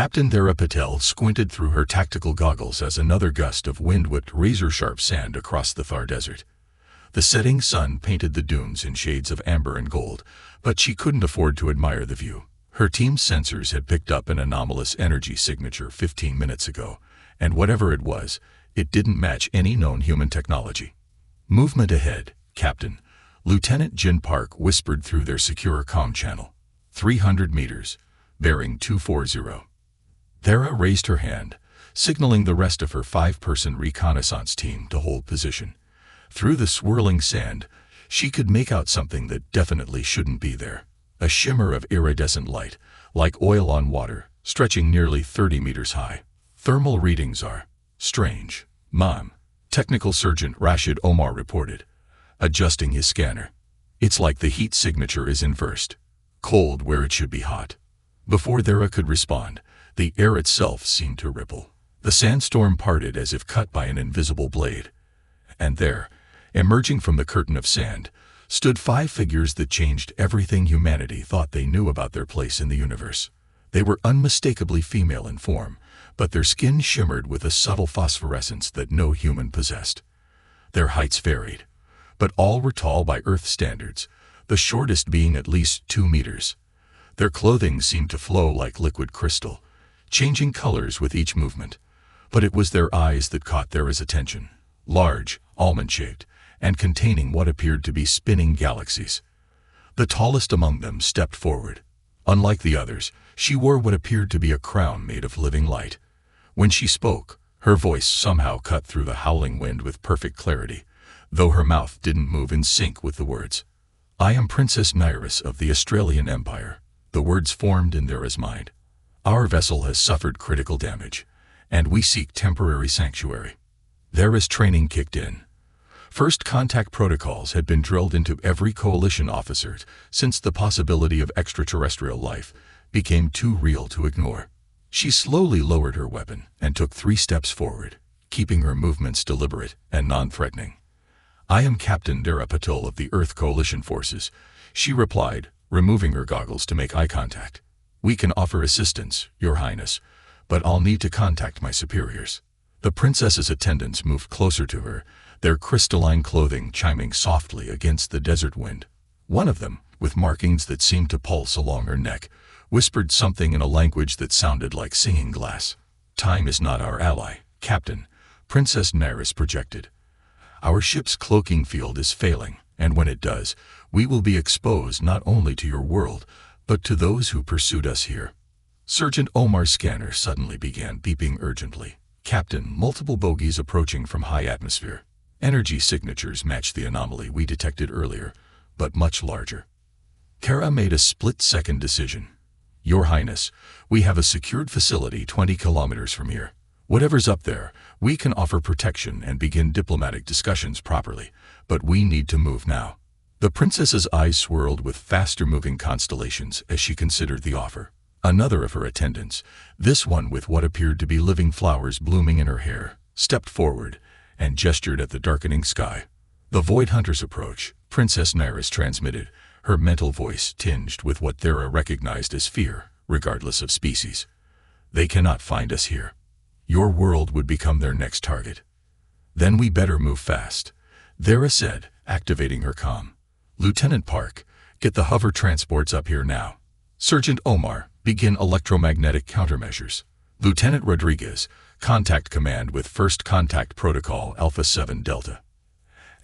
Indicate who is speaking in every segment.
Speaker 1: Captain Thera Patel squinted through her tactical goggles as another gust of wind whipped razor-sharp sand across the Thar Desert. The setting sun painted the dunes in shades of amber and gold, but she couldn't afford to admire the view. Her team's sensors had picked up an anomalous energy signature 15 minutes ago, and whatever it was, it didn't match any known human technology. "Movement ahead, Captain," Lieutenant Jin Park whispered through their secure comm channel. 300 meters, bearing 240. Thera raised her hand, signaling the rest of her 5-person reconnaissance team to hold position. Through the swirling sand, she could make out something that definitely shouldn't be there. A shimmer of iridescent light, like oil on water, stretching nearly 30 meters high. "Thermal readings are strange, Mom," Technical Sergeant Rashid Omar reported, adjusting his scanner. "It's like the heat signature is inversed. Cold where it should be hot." Before Thera could respond, the air itself seemed to ripple. The sandstorm parted as if cut by an invisible blade. And there, emerging from the curtain of sand, stood 5 figures that changed everything humanity thought they knew about their place in the universe. They were unmistakably female in form, but their skin shimmered with a subtle phosphorescence that no human possessed. Their heights varied, but all were tall by Earth standards, the shortest being at least 2 meters. Their clothing seemed to flow like liquid crystal, changing colors with each movement. But it was their eyes that caught Thera's attention, large, almond-shaped, and containing what appeared to be spinning galaxies. The tallest among them stepped forward. Unlike the others, she wore what appeared to be a crown made of living light. When she spoke, her voice somehow cut through the howling wind with perfect clarity, though her mouth didn't move in sync with the words. "I am Princess Nairis of the Australian Empire," the words formed in Thera's mind. "Our vessel has suffered critical damage, and we seek temporary sanctuary." Thera's training kicked in. First contact protocols had been drilled into every coalition officer since the possibility of extraterrestrial life became too real to ignore. She slowly lowered her weapon and took 3 steps forward, keeping her movements deliberate and non-threatening. "I am Captain Thera Patel of the Earth Coalition Forces," she replied, removing her goggles to make eye contact. "We can offer assistance, Your Highness, but I'll need to contact my superiors." The princess's attendants moved closer to her, their crystalline clothing chiming softly against the desert wind. One of them, with markings that seemed to pulse along her neck, whispered something in a language that sounded like singing glass. "Time is not our ally, Captain," Princess Nairis projected. "Our ship's cloaking field is failing, and when it does, we will be exposed not only to your world, but to those who pursued us here." Sergeant Omar's scanner suddenly began beeping urgently. "Captain, multiple bogies approaching from high atmosphere. Energy signatures match the anomaly we detected earlier, but much larger." Thera made a split-second decision. "Your Highness, we have a secured facility 20 kilometers from here. Whatever's up there, we can offer protection and begin diplomatic discussions properly, but we need to move now." The princess's eyes swirled with faster-moving constellations as she considered the offer. Another of her attendants, this one with what appeared to be living flowers blooming in her hair, stepped forward and gestured at the darkening sky. "The Void Hunters approach," Princess Nairis transmitted, her mental voice tinged with what Thera recognized as fear, regardless of species. "They cannot find us here. Your world would become their next target." "Then we better move fast," Thera said, activating her comm. "Lieutenant Park, get the hover transports up here now. Sergeant Omar, begin electromagnetic countermeasures. Lieutenant Rodriguez, contact command with First Contact Protocol Alpha 7 Delta."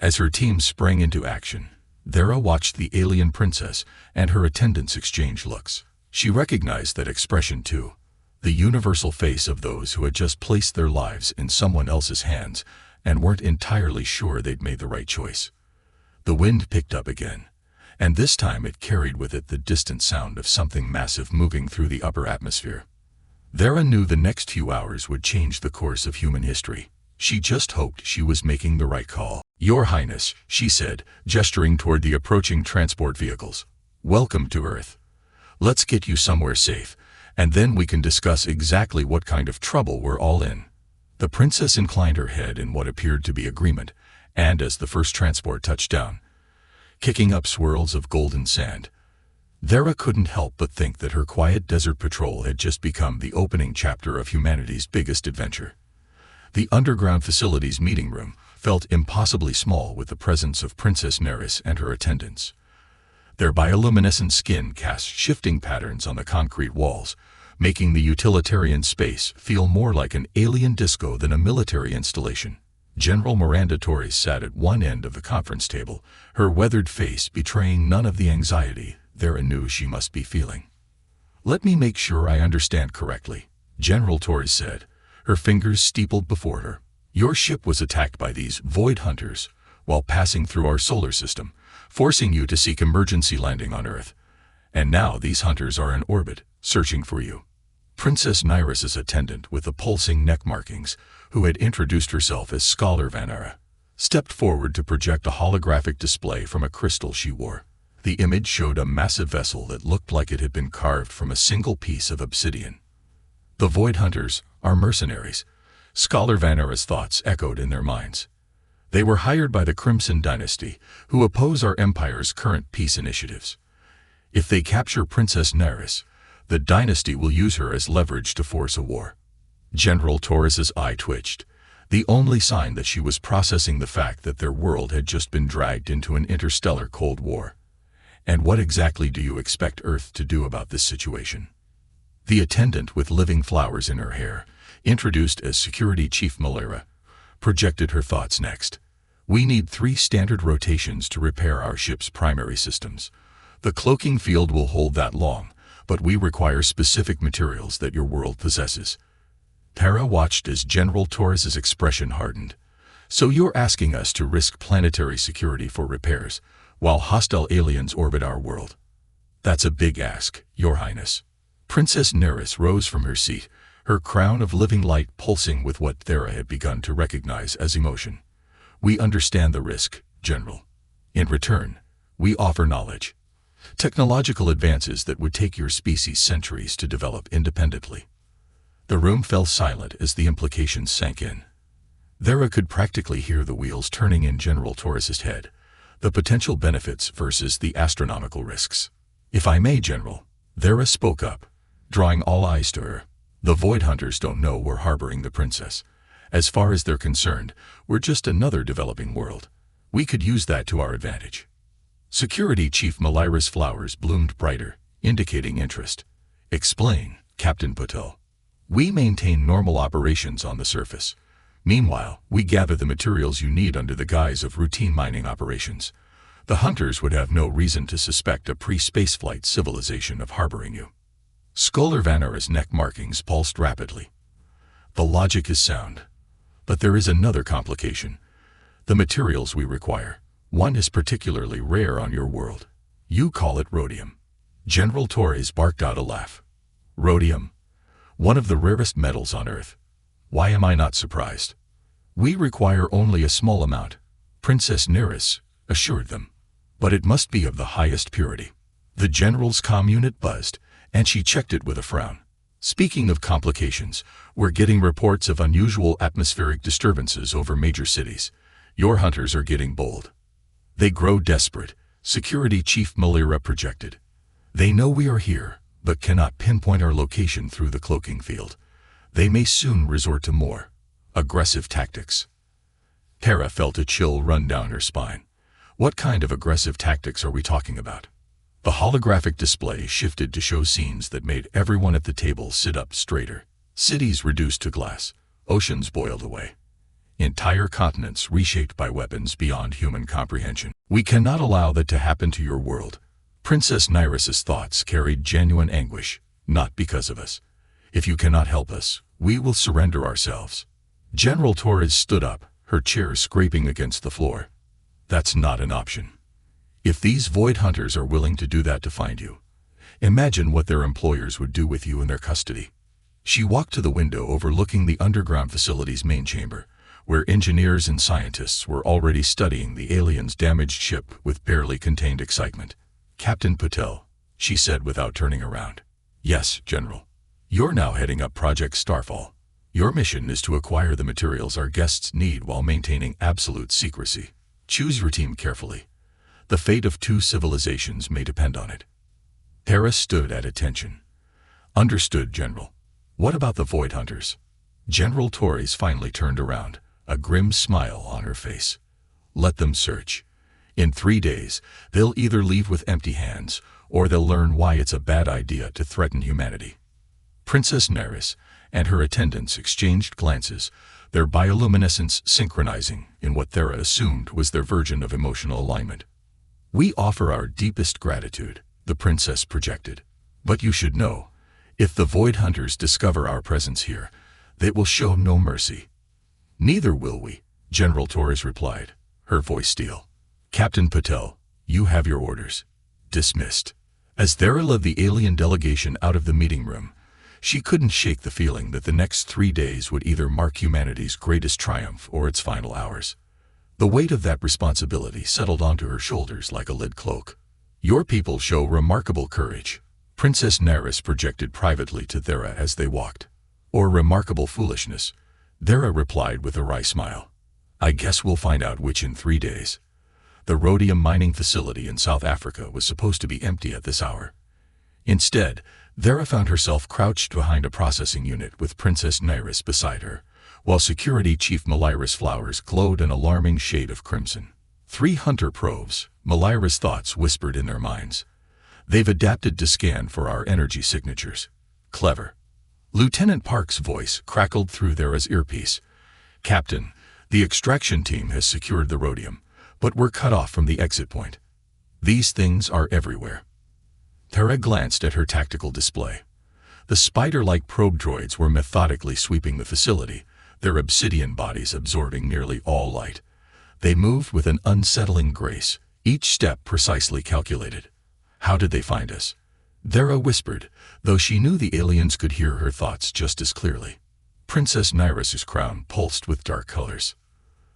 Speaker 1: As her team sprang into action, Thera watched the alien princess and her attendants exchange looks. She recognized that expression too, the universal face of those who had just placed their lives in someone else's hands and weren't entirely sure they'd made the right choice. The wind picked up again, and this time it carried with it the distant sound of something massive moving through the upper atmosphere. Thera knew the next few hours would change the course of human history. She just hoped she was making the right call. "Your Highness," she said, gesturing toward the approaching transport vehicles. "Welcome to Earth. Let's get you somewhere safe, and then we can discuss exactly what kind of trouble we're all in." The princess inclined her head in what appeared to be agreement, and as the first transport touched down, kicking up swirls of golden sand, Vera couldn't help but think that her quiet desert patrol had just become the opening chapter of humanity's biggest adventure. The underground facility's meeting room felt impossibly small with the presence of Princess Neris and her attendants. Their bioluminescent skin cast shifting patterns on the concrete walls, making the utilitarian space feel more like an alien disco than a military installation. General Miranda Torres sat at one end of the conference table, her weathered face betraying none of the anxiety Vera knew she must be feeling. "Let me make sure I understand correctly," General Torres said, her fingers steepled before her. "Your ship was attacked by these void hunters while passing through our solar system, forcing you to seek emergency landing on Earth. And now these hunters are in orbit, searching for you." Princess Neris's attendant with the pulsing neck markings, who had introduced herself as Scholar Vanara, stepped forward to project a holographic display from a crystal she wore. The image showed a massive vessel that looked like it had been carved from a single piece of obsidian. "The Void Hunters are mercenaries," Scholar Vanara's thoughts echoed in their minds. "They were hired by the Crimson Dynasty, who oppose our Empire's current peace initiatives. If they capture Princess Neris, the Dynasty will use her as leverage to force a war." General Torres's eye twitched, the only sign that she was processing the fact that their world had just been dragged into an interstellar Cold War. "And what exactly do you expect Earth to do about this situation?" The attendant with living flowers in her hair, introduced as Security Chief Malera, projected her thoughts next. "We need 3 standard rotations to repair our ship's primary systems. The cloaking field will hold that long, but we require specific materials that your world possesses." Tara watched as General Torres's expression hardened. "So you're asking us to risk planetary security for repairs, while hostile aliens orbit our world? That's a big ask, Your Highness." Princess Neris rose from her seat, her crown of living light pulsing with what Thera had begun to recognize as emotion. "We understand the risk, General. In return, we offer knowledge. Technological advances that would take your species centuries to develop independently." The room fell silent as the implications sank in. Thera could practically hear the wheels turning in General Torres's head, the potential benefits versus the astronomical risks. "If I may, General," Thera spoke up, drawing all eyes to her. "The Void Hunters don't know we're harboring the princess. As far as they're concerned, we're just another developing world. We could use that to our advantage." Security Chief Malira's flowers bloomed brighter, indicating interest. "Explain, Captain Patel." "We maintain normal operations on the surface. Meanwhile, we gather the materials you need under the guise of routine mining operations. The hunters would have no reason to suspect a pre-spaceflight civilization of harboring you." Scholar Vanara's neck markings pulsed rapidly. "The logic is sound. But there is another complication. The materials we require. One is particularly rare on your world. You call it rhodium." General Torres barked out a laugh. "Rhodium? One of the rarest metals on Earth. Why am I not surprised?" "We require only a small amount," Princess Neris assured them. "But it must be of the highest purity." The General's comm unit buzzed, and she checked it with a frown. "Speaking of complications, we're getting reports of unusual atmospheric disturbances over major cities. Your hunters are getting bold. They grow desperate," Security Chief Malira projected. "They know we are here, but cannot pinpoint our location through the cloaking field. They may soon resort to more aggressive tactics." Tara felt a chill run down her spine. What kind of aggressive tactics are we talking about? The holographic display shifted to show scenes that made everyone at the table sit up straighter. Cities reduced to glass, oceans boiled away, entire continents reshaped by weapons beyond human comprehension. "We cannot allow that to happen to your world." Princess Neris's thoughts carried genuine anguish. "Not because of us. If you cannot help us, we will surrender ourselves." General Torres stood up, her chair scraping against the floor. "That's not an option. If these Void Hunters are willing to do that to find you, imagine what their employers would do with you in their custody." She walked to the window overlooking the underground facility's main chamber, where engineers and scientists were already studying the aliens' damaged ship with barely contained excitement. "Captain Patel," she said without turning around. "Yes, General. You're now heading up Project Starfall. Your mission is to acquire the materials our guests need while maintaining absolute secrecy. Choose your team carefully. The fate of 2 civilizations may depend on it." Hera stood at attention. Understood, General. What about the Void Hunters? General Torres finally turned around, a grim smile on her face. Let them search. In 3 days, they'll either leave with empty hands, or they'll learn why it's a bad idea to threaten humanity. Princess Neris and her attendants exchanged glances, their bioluminescence synchronizing in what Thera assumed was their version of emotional alignment. We offer our deepest gratitude, the princess projected. But you should know, if the Void Hunters discover our presence here, they will show no mercy. Neither will we, General Torres replied, her voice steel. Captain Patel, you have your orders. Dismissed. As Thera led the alien delegation out of the meeting room, she couldn't shake the feeling that the next 3 days would either mark humanity's greatest triumph or its final hours. The weight of that responsibility settled onto her shoulders like a lead cloak. Your people show remarkable courage, Princess Neris projected privately to Thera as they walked. Or remarkable foolishness, Thera replied with a wry smile. I guess we'll find out which in 3 days. The rhodium mining facility in South Africa was supposed to be empty at this hour. Instead, Thera found herself crouched behind a processing unit with Princess Neris beside her, while Security Chief Malira's flowers glowed an alarming shade of crimson. 3 hunter probes, Malira's thoughts whispered in their minds. They've adapted to scan for our energy signatures. Clever. Lieutenant Park's voice crackled through Thera's earpiece. Captain, the extraction team has secured the rhodium, but we're cut off from the exit point. These things are everywhere. Thera glanced at her tactical display. The spider-like probe droids were methodically sweeping the facility, their obsidian bodies absorbing nearly all light. They moved with an unsettling grace, each step precisely calculated. How did they find us? Thera whispered, though she knew the aliens could hear her thoughts just as clearly. Princess Neris's crown pulsed with dark colors.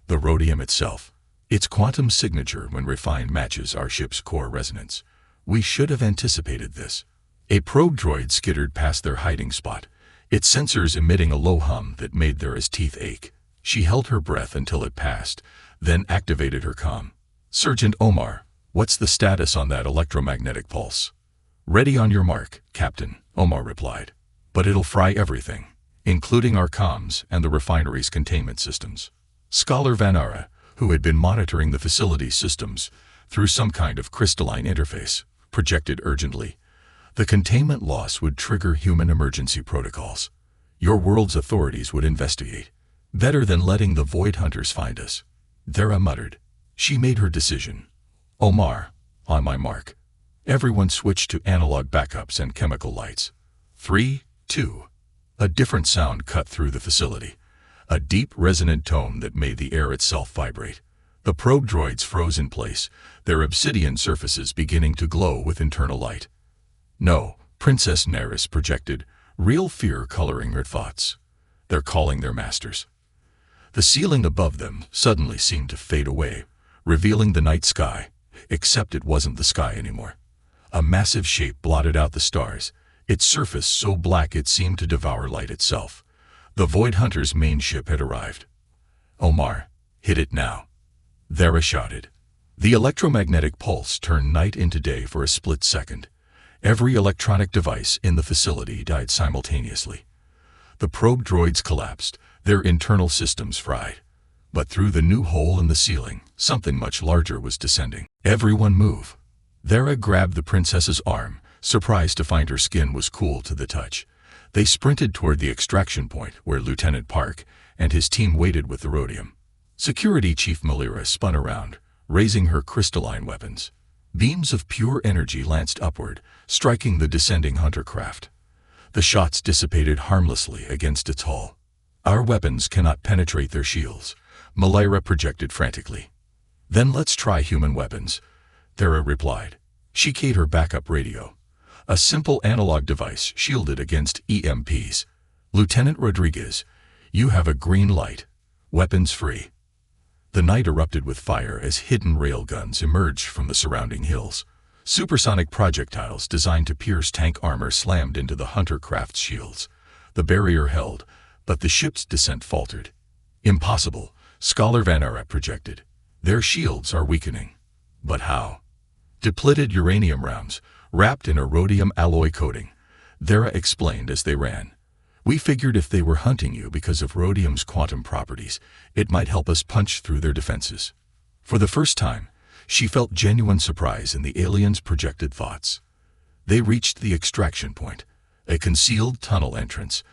Speaker 1: The rhodium itself, its quantum signature when refined matches our ship's core resonance. We should have anticipated this. A probe droid skittered past their hiding spot, its sensors emitting a low hum that made Thera's teeth ache. She held her breath until it passed, then activated her comm. Sergeant Omar, what's the status on that electromagnetic pulse? Ready on your mark, Captain, Omar replied. But it'll fry everything, including our comms and the refinery's containment systems. Scholar Vanara, who had been monitoring the facility's systems through some kind of crystalline interface, projected urgently. The containment loss would trigger human emergency protocols. Your world's authorities would investigate. Better than letting the Void Hunters find us. Thera muttered. She made her decision. Omar, on my mark. Everyone switched to analog backups and chemical lights. 3, 2. A different sound cut through the facility. A deep, resonant tone that made the air itself vibrate. The probe droids froze in place, their obsidian surfaces beginning to glow with internal light. No, Princess Neris projected, real fear coloring her thoughts. They're calling their masters. The ceiling above them suddenly seemed to fade away, revealing the night sky, except it wasn't the sky anymore. A massive shape blotted out the stars, its surface so black it seemed to devour light itself. The Void Hunter's main ship had arrived. Omar, hit it now. Thera shouted. The electromagnetic pulse turned night into day for a split second. Every electronic device in the facility died simultaneously. The probe droids collapsed, their internal systems fried. But through the new hole in the ceiling, something much larger was descending. Everyone move. Thera grabbed the princess's arm, surprised to find her skin was cool to the touch. They sprinted toward the extraction point where Lieutenant Park and his team waited with the rhodium. Security Chief Malira spun around, raising her crystalline weapons. Beams of pure energy lanced upward, striking the descending hunter craft. The shots dissipated harmlessly against its hull. Our weapons cannot penetrate their shields, Malira projected frantically. Then let's try human weapons, Thera replied. She keyed her backup radio. A simple analog device shielded against EMPs. Lieutenant Rodriguez, you have a green light. Weapons free. The night erupted with fire as hidden railguns emerged from the surrounding hills. Supersonic projectiles designed to pierce tank armor slammed into the hunter craft's shields. The barrier held, but the ship's descent faltered. Impossible, Scholar Vanara projected. Their shields are weakening. But how? Depleted uranium rounds, wrapped in a rhodium alloy coating. Vera explained as they ran. We figured if they were hunting you because of rhodium's quantum properties, it might help us punch through their defenses. For the first time, she felt genuine surprise in the aliens' projected thoughts. They reached the extraction point, a concealed tunnel entrance,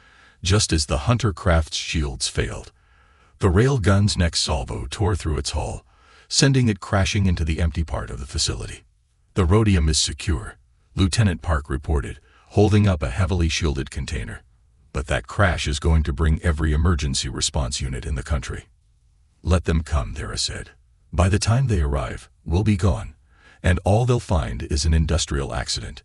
Speaker 1: just as the hunter craft's shields failed. The railgun's next salvo tore through its hull, sending it crashing into the empty part of the facility. The rhodium is secure, Lieutenant Park reported, holding up a heavily shielded container. But that crash is going to bring every emergency response unit in the country. Let them come, Vera said. By the time they arrive, we'll be gone, and all they'll find is an industrial accident.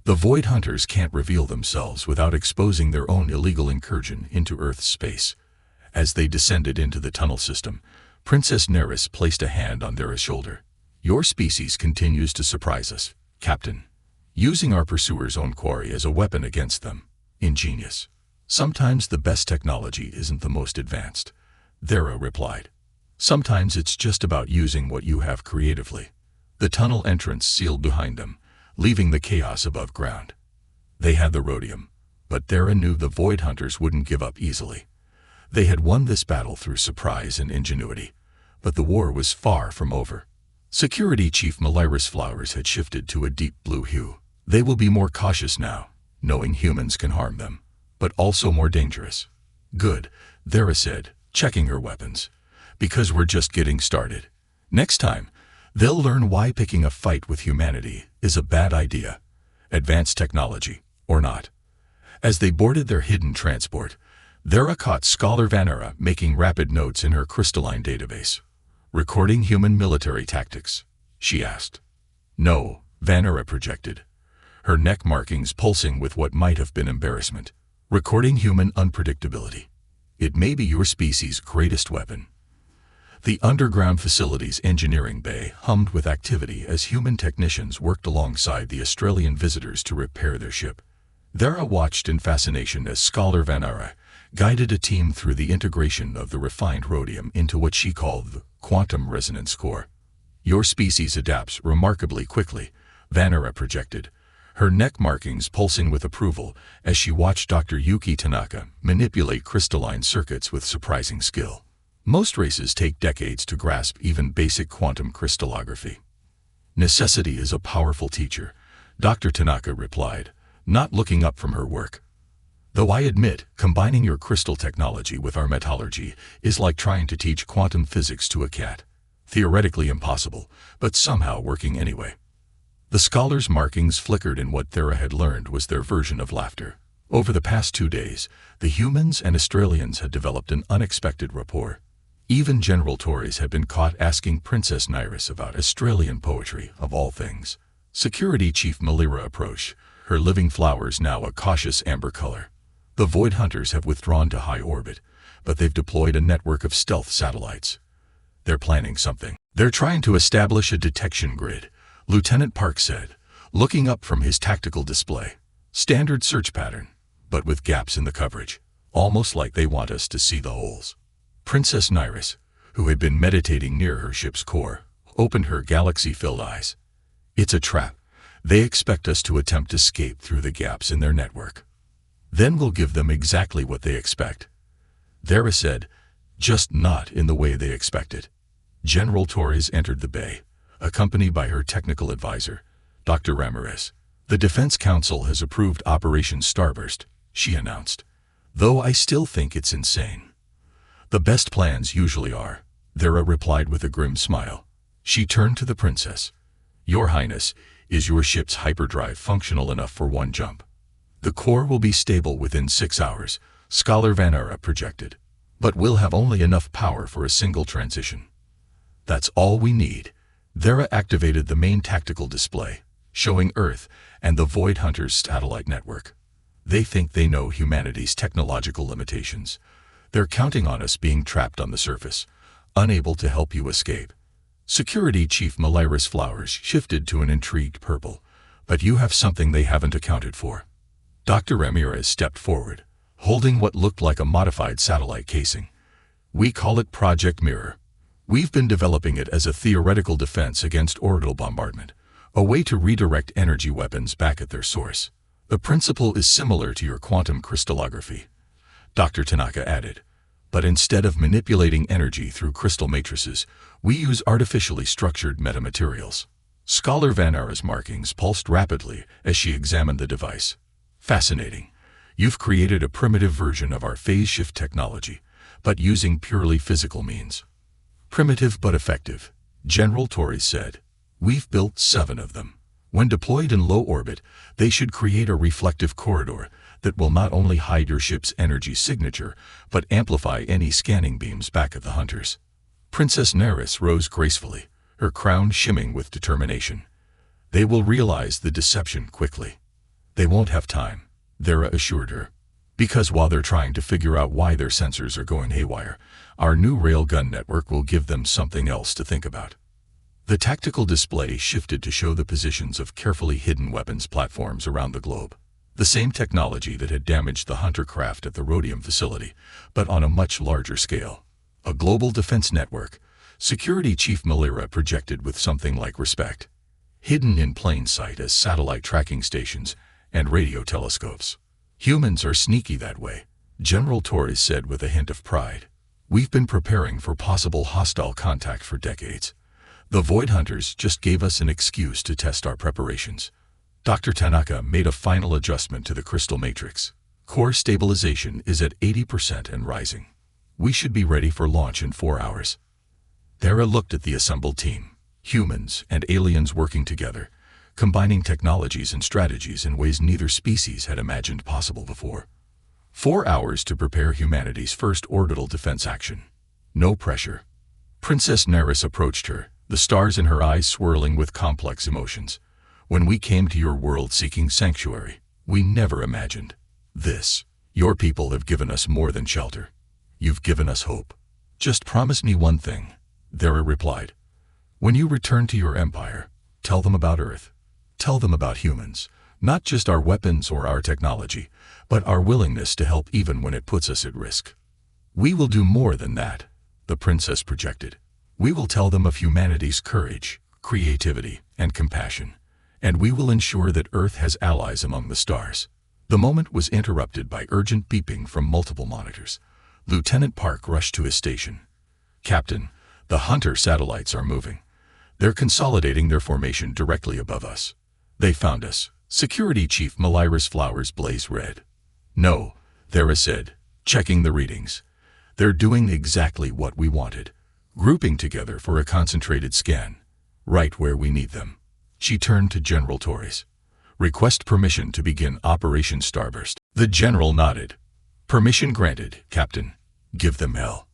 Speaker 1: The Void Hunters can't reveal themselves without exposing their own illegal incursion into Earth's space. As they descended into the tunnel system, Princess Neris placed a hand on Vera's shoulder. Your species continues to surprise us, Captain. Using our pursuers' own quarry as a weapon against them. Ingenious. Sometimes the best technology isn't the most advanced, Vera replied. Sometimes it's just about using what you have creatively. The tunnel entrance sealed behind them, leaving the chaos above ground. They had the rhodium, but Vera knew the Void Hunters wouldn't give up easily. They had won this battle through surprise and ingenuity, but the war was far from over. Security Chief Malyrus Flowers had shifted to a deep blue hue. They will be more cautious now, knowing humans can harm them, but also more dangerous. Good, Vera said, checking her weapons. Because we're just getting started. Next time, they'll learn why picking a fight with humanity is a bad idea. Advanced technology, or not. As they boarded their hidden transport, Vera caught Scholar Vanera making rapid notes in her crystalline database. Recording human military tactics, she asked. No, Vanera projected, her neck markings pulsing with what might have been embarrassment. Recording human unpredictability. It may be your species' greatest weapon. The underground facility's engineering bay hummed with activity as human technicians worked alongside the Australian visitors to repair their ship. Vera watched in fascination as Scholar Vanera guided a team through the integration of the refined rhodium into what she called the quantum resonance core. Your species adapts remarkably quickly, Vanera projected, her neck markings pulsing with approval as she watched Dr. Yuki Tanaka manipulate crystalline circuits with surprising skill. Most races take decades to grasp even basic quantum crystallography. Necessity is a powerful teacher, Dr. Tanaka replied, not looking up from her work. Though I admit, combining your crystal technology with our metallurgy is like trying to teach quantum physics to a cat. Theoretically impossible, but somehow working anyway. The scholar's markings flickered in what Vera had learned was their version of laughter. Over the past 2 days, the humans and Australians had developed an unexpected rapport. Even General Torres had been caught asking Princess Neris about Australian poetry, of all things. Security Chief Malira approached, her living flowers now a cautious amber color. The Void Hunters have withdrawn to high orbit, but they've deployed a network of stealth satellites. They're planning something. They're trying to establish a detection grid, Lieutenant Park said, looking up from his tactical display. Standard search pattern, but with gaps in the coverage, almost like they want us to see the holes. Princess Neris, who had been meditating near her ship's core, opened her galaxy-filled eyes. It's a trap. They expect us to attempt escape through the gaps in their network. Then we'll give them exactly what they expect. Vera said, just not in the way they expected. General Torres entered the bay, accompanied by her technical advisor, Dr. Ramirez. The Defense Council has approved Operation Starburst, she announced, though I still think it's insane. The best plans usually are, Vera replied with a grim smile. She turned to the princess. Your Highness, is your ship's hyperdrive functional enough for one jump? The core will be stable within 6 hours, Scholar Vanera projected, but we'll have only enough power for a single transition. That's all we need. Vera activated the main tactical display, showing Earth and the Void Hunters' satellite network. They think they know humanity's technological limitations. They're counting on us being trapped on the surface, unable to help you escape. Security Chief Malyrus Flowers shifted to an intrigued purple, but you have something they haven't accounted for. Dr. Ramirez stepped forward, holding what looked like a modified satellite casing. We call it Project Mirror. We've been developing it as a theoretical defense against orbital bombardment, a way to redirect energy weapons back at their source. The principle is similar to your quantum crystallography, Dr. Tanaka added. But instead of manipulating energy through crystal matrices, we use artificially structured metamaterials. Scholar Vanara's markings pulsed rapidly as she examined the device. Fascinating. You've created a primitive version of our phase shift technology, but using purely physical means. Primitive but effective, General Torres said. We've built 7 of them. When deployed in low orbit, they should create a reflective corridor that will not only hide your ship's energy signature, but amplify any scanning beams back at the hunters. Princess Neris rose gracefully, her crown shimmering with determination. They will realize the deception quickly. They won't have time, Vera assured her. Because while they're trying to figure out why their sensors are going haywire, our new railgun network will give them something else to think about. The tactical display shifted to show the positions of carefully hidden weapons platforms around the globe. The same technology that had damaged the hunter craft at the Rhodium facility, but on a much larger scale. A global defense network, Security Chief Malira projected with something like respect. Hidden in plain sight as satellite tracking stations and radio telescopes. Humans are sneaky that way, General Torres said with a hint of pride. We've been preparing for possible hostile contact for decades. The Void Hunters just gave us an excuse to test our preparations. Dr. Tanaka made a final adjustment to the crystal matrix. Core stabilization is at 80% and rising. We should be ready for launch in 4 hours. Vera looked at the assembled team, humans and aliens working together, combining technologies and strategies in ways neither species had imagined possible before. 4 hours to prepare humanity's first orbital defense action. No pressure. Princess Neris approached her, the stars in her eyes swirling with complex emotions. When we came to your world seeking sanctuary, we never imagined this. Your people have given us more than shelter. You've given us hope. Just promise me one thing, Vera replied. When you return to your empire, tell them about Earth. Tell them about humans, not just our weapons or our technology, but our willingness to help even when it puts us at risk. We will do more than that, the princess projected. We will tell them of humanity's courage, creativity, and compassion, and we will ensure that Earth has allies among the stars. The moment was interrupted by urgent beeping from multiple monitors. Lieutenant Park rushed to his station. Captain, the Hunter satellites are moving. They're consolidating their formation directly above us. They found us. Security Chief Malira's flowers blaze red. No, Vera said, checking the readings. They're doing exactly what we wanted. Grouping together for a concentrated scan. Right where we need them. She turned to General Torres. Request permission to begin Operation Starburst. The general nodded. Permission granted, Captain. Give them hell.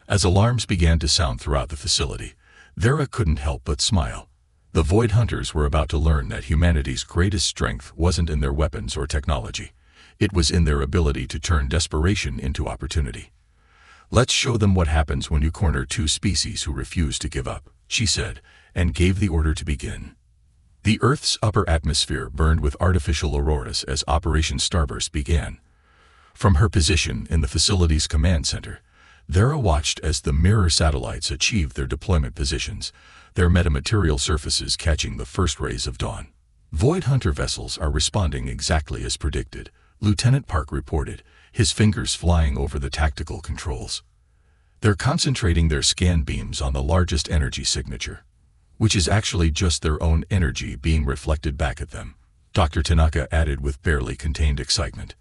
Speaker 1: As alarms began to sound throughout the facility, Vera couldn't help but smile. The Void Hunters were about to learn that humanity's greatest strength wasn't in their weapons or technology. It was in their ability to turn desperation into opportunity. Let's show them what happens when you corner 2 species who refuse to give up, she said, and gave the order to begin. The Earth's upper atmosphere burned with artificial auroras as Operation Starburst began. From her position in the facility's command center, Vera watched as the mirror satellites achieved their deployment positions, their metamaterial surfaces catching the first rays of dawn. Void Hunter vessels are responding exactly as predicted, Lieutenant Park reported, his fingers flying over the tactical controls. They're concentrating their scan beams on the largest energy signature, which is actually just their own energy being reflected back at them, Dr. Tanaka added with barely contained excitement.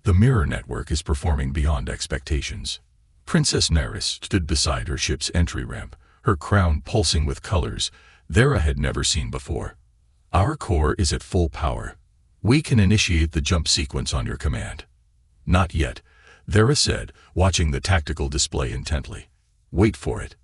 Speaker 1: The mirror network is performing beyond expectations. Princess Neris stood beside her ship's entry ramp, her crown pulsing with colors Vera had never seen before. Our core is at full power. We can initiate the jump sequence on your command. Not yet, Vera said, watching the tactical display intently. Wait for it.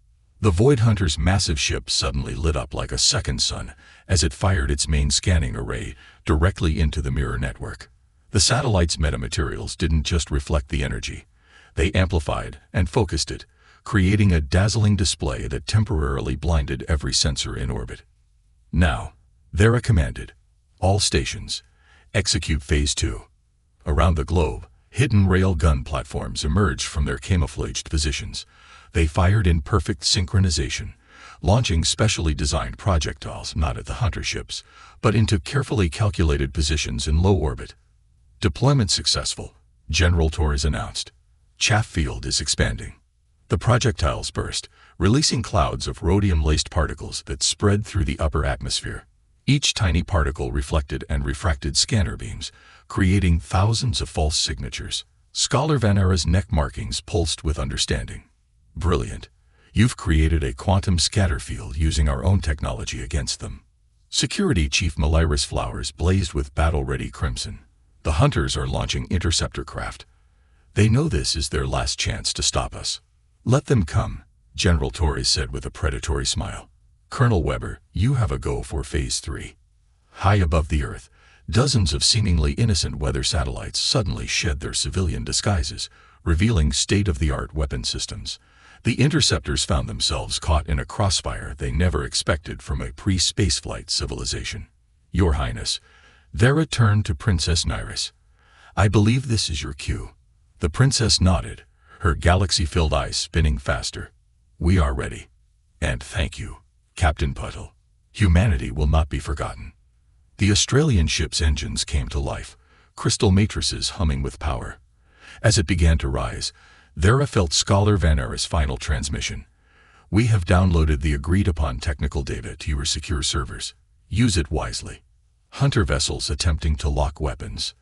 Speaker 1: The Void Hunter's massive ship suddenly lit up like a second sun as it fired its main scanning array directly into the mirror network. The satellite's metamaterials didn't just reflect the energy. They amplified and focused it, creating a dazzling display that temporarily blinded every sensor in orbit. Now, Vera commanded. All stations, execute Phase 2. Around the globe, hidden rail gun platforms emerged from their camouflaged positions. They fired in perfect synchronization, launching specially designed projectiles not at the hunter ships, but into carefully calculated positions in low orbit. Deployment successful, General Torres announced. Chaff field is expanding. The projectiles burst, releasing clouds of rhodium-laced particles that spread through the upper atmosphere. Each tiny particle reflected and refracted scanner beams, creating thousands of false signatures. Scholar Vanera's neck markings pulsed with understanding. Brilliant. You've created a quantum scatter field using our own technology against them. Security Chief Malira's flowers blazed with battle-ready crimson. The hunters are launching interceptor craft. They know this is their last chance to stop us. Let them come, General Torres said with a predatory smile. Colonel Weber, you have a go for Phase 3. High above the Earth, dozens of seemingly innocent weather satellites suddenly shed their civilian disguises, revealing state-of-the-art weapon systems. The interceptors found themselves caught in a crossfire they never expected from a pre-spaceflight civilization. Your Highness, Vera turned to Princess Nyris. I believe this is your cue. The princess nodded, her galaxy-filled eyes spinning faster. We are ready. And thank you, Captain Puttle. Humanity will not be forgotten. The Australian ship's engines came to life, crystal matrices humming with power. As it began to rise, Vera felt Scholar Vanera's final transmission. We have downloaded the agreed-upon technical data to your secure servers. Use it wisely. Hunter vessels attempting to lock weapons.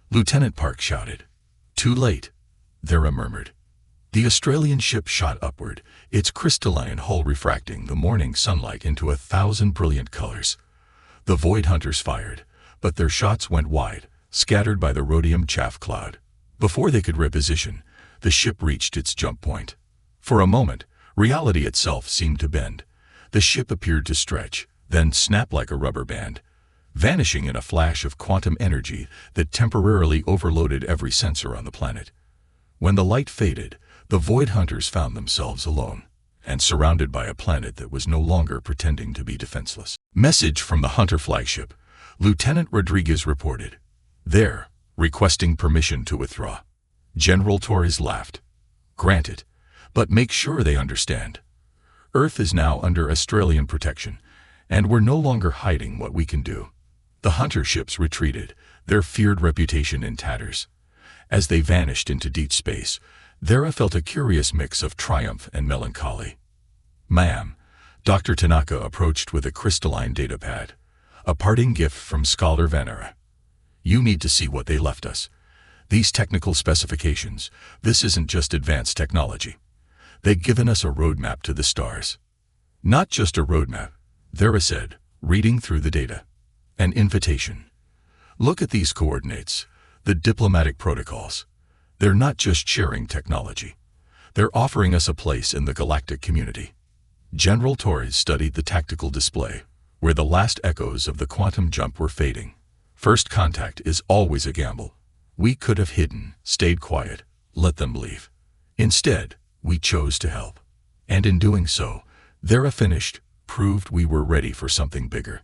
Speaker 1: Lieutenant Park shouted. Too late, Vera murmured. The Australian ship shot upward, its crystalline hull refracting the morning sunlight into 1,000 brilliant colors. The Void Hunters fired, but their shots went wide, scattered by the rhodium chaff cloud. Before they could reposition, the ship reached its jump point. For a moment, reality itself seemed to bend. The ship appeared to stretch, then snap like a rubber band, vanishing in a flash of quantum energy that temporarily overloaded every sensor on the planet. When the light faded, the Void Hunters found themselves alone, and surrounded by a planet that was no longer pretending to be defenseless. Message from the Hunter flagship. Lieutenant Rodriguez reported. There, requesting permission to withdraw. General Torres laughed. Granted, but make sure they understand. Earth is now under Australian protection, and we're no longer hiding what we can do. The Hunter ships retreated, their feared reputation in tatters. As they vanished into deep space, Vera felt a curious mix of triumph and melancholy. Ma'am, Dr. Tanaka approached with a crystalline datapad, a parting gift from Scholar Vanera. You need to see what they left us. These technical specifications, this isn't just advanced technology. They've given us a roadmap to the stars. Not just a roadmap, Vera said, reading through the data. An invitation. Look at these coordinates, the diplomatic protocols. They're not just sharing technology. They're offering us a place in the galactic community. General Torres studied the tactical display, where the last echoes of the quantum jump were fading. First contact is always a gamble. We could have hidden, stayed quiet, let them leave. Instead, we chose to help. And in doing so, Vera finished, proved we were ready for something bigger.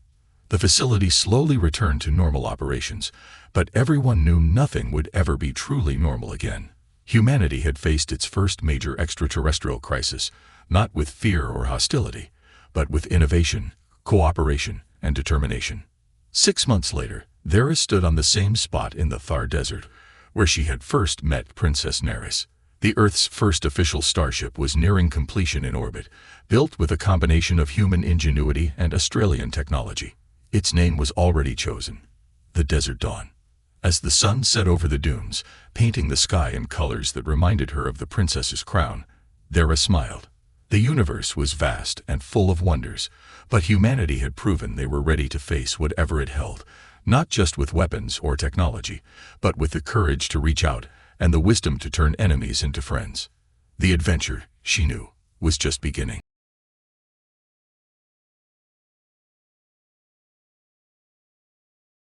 Speaker 1: The facility slowly returned to normal operations, but everyone knew nothing would ever be truly normal again. Humanity had faced its first major extraterrestrial crisis, not with fear or hostility, but with innovation, cooperation, and determination. 6 months later, Vera stood on the same spot in the Thar Desert, where she had first met Princess Nyris. The Earth's first official starship was nearing completion in orbit, built with a combination of human ingenuity and Australian technology. Its name was already chosen, the Desert Dawn. As the sun set over the dunes, painting the sky in colors that reminded her of the princess's crown, Vera smiled. The universe was vast and full of wonders, but humanity had proven they were ready to face whatever it held, not just with weapons or technology, but with the courage to reach out and the wisdom to turn enemies into friends. The adventure, she knew, was just beginning.